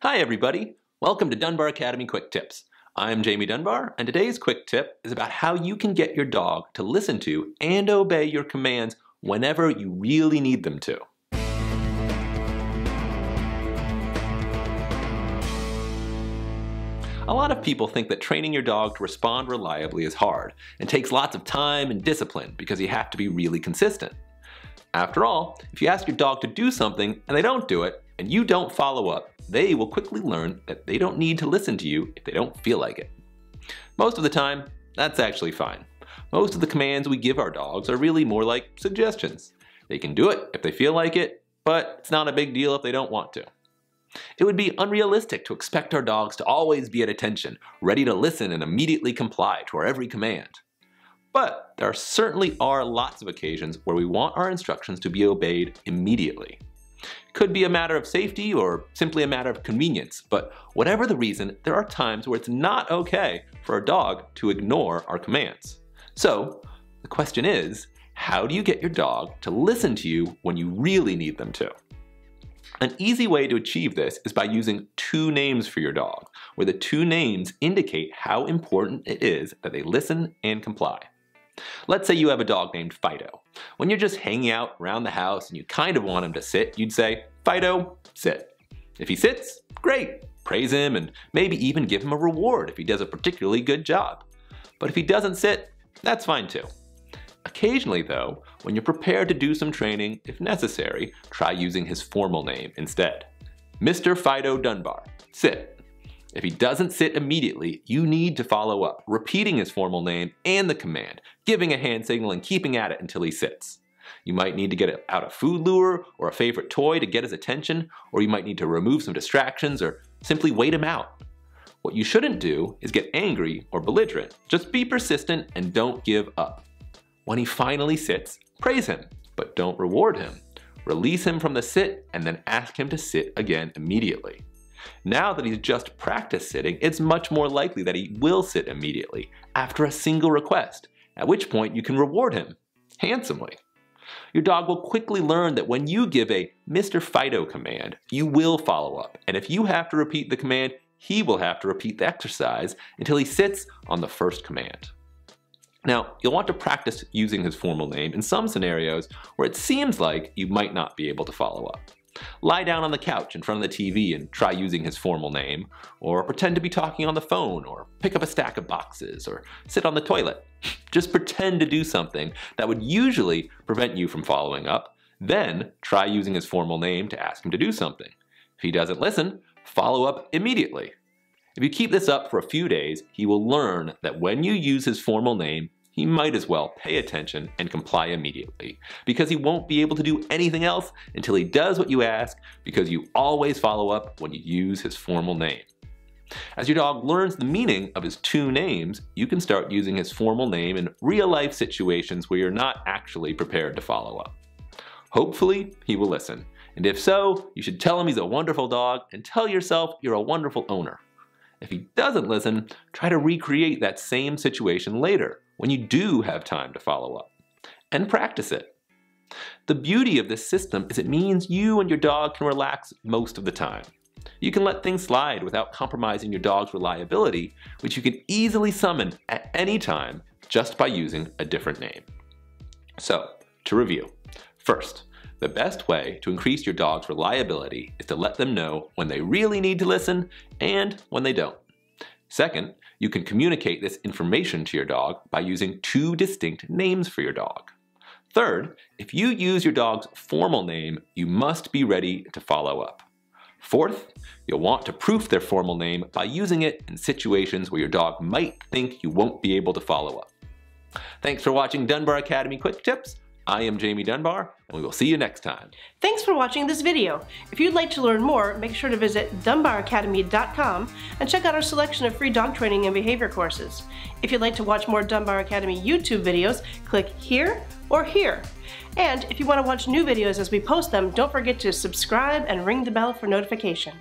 Hi everybody, welcome to Dunbar Academy Quick Tips. I'm Jamie Dunbar, and today's quick tip is about how you can get your dog to listen to and obey your commands whenever you really need them to. A lot of people think that training your dog to respond reliably is hard and takes lots of time and discipline because you have to be really consistent. After all, if you ask your dog to do something and they don't do it, and you don't follow up, they will quickly learn that they don't need to listen to you if they don't feel like it. Most of the time, that's actually fine. Most of the commands we give our dogs are really more like suggestions. They can do it if they feel like it, but it's not a big deal if they don't want to. It would be unrealistic to expect our dogs to always be at attention, ready to listen and immediately comply to our every command. But there certainly are lots of occasions where we want our instructions to be obeyed immediately. It could be a matter of safety or simply a matter of convenience, but whatever the reason, there are times where it's not okay for a dog to ignore our commands. So the question is, how do you get your dog to listen to you when you really need them to? An easy way to achieve this is by using two names for your dog, where the two names indicate how important it is that they listen and comply. Let's say you have a dog named Fido. When you're just hanging out around the house and you kind of want him to sit, you'd say, "Fido, sit." If he sits, great, praise him and maybe even give him a reward if he does a particularly good job. But if he doesn't sit, that's fine too. Occasionally though, when you're prepared to do some training, if necessary, try using his formal name instead. Mr. Fido Dunbar, sit. If he doesn't sit immediately, you need to follow up, repeating his formal name and the command, giving a hand signal and keeping at it until he sits. You might need to get out a food lure or a favorite toy to get his attention, or you might need to remove some distractions or simply wait him out. What you shouldn't do is get angry or belligerent. Just be persistent and don't give up. When he finally sits, praise him, but don't reward him. Release him from the sit and then ask him to sit again immediately. Now that he's just practiced sitting, it's much more likely that he will sit immediately after a single request, at which point you can reward him handsomely. Your dog will quickly learn that when you give a Mr. Fido command, you will follow up, and if you have to repeat the command, he will have to repeat the exercise until he sits on the first command. Now, you'll want to practice using his formal name in some scenarios where it seems like you might not be able to follow up. Lie down on the couch in front of the TV and try using his formal name, or pretend to be talking on the phone, or pick up a stack of boxes, or sit on the toilet. Just pretend to do something that would usually prevent you from following up, then try using his formal name to ask him to do something. If he doesn't listen, follow up immediately. If you keep this up for a few days, he will learn that when you use his formal name, he might as well pay attention and comply immediately, because he won't be able to do anything else until he does what you ask, because you always follow up when you use his formal name. As your dog learns the meaning of his two names, you can start using his formal name in real-life situations where you're not actually prepared to follow up. Hopefully, he will listen, and if so, you should tell him he's a wonderful dog and tell yourself you're a wonderful owner. If he doesn't listen, try to recreate that same situation later, when you do have time to follow up, and practice it. The beauty of this system is it means you and your dog can relax most of the time. You can let things slide without compromising your dog's reliability, which you can easily summon at any time just by using a different name. So, to review. First, the best way to increase your dog's reliability is to let them know when they really need to listen and when they don't. Second, you can communicate this information to your dog by using two distinct names for your dog. Third, if you use your dog's formal name, you must be ready to follow up. Fourth, you'll want to proof their formal name by using it in situations where your dog might think you won't be able to follow up. Thanks for watching Dunbar Academy Quick Tips. I am Jamie Dunbar, and we will see you next time. Thanks for watching this video. If you'd like to learn more, make sure to visit dunbaracademy.com and check out our selection of free dog training and behavior courses. If you'd like to watch more Dunbar Academy YouTube videos, click here or here. And if you want to watch new videos as we post them, don't forget to subscribe and ring the bell for notification.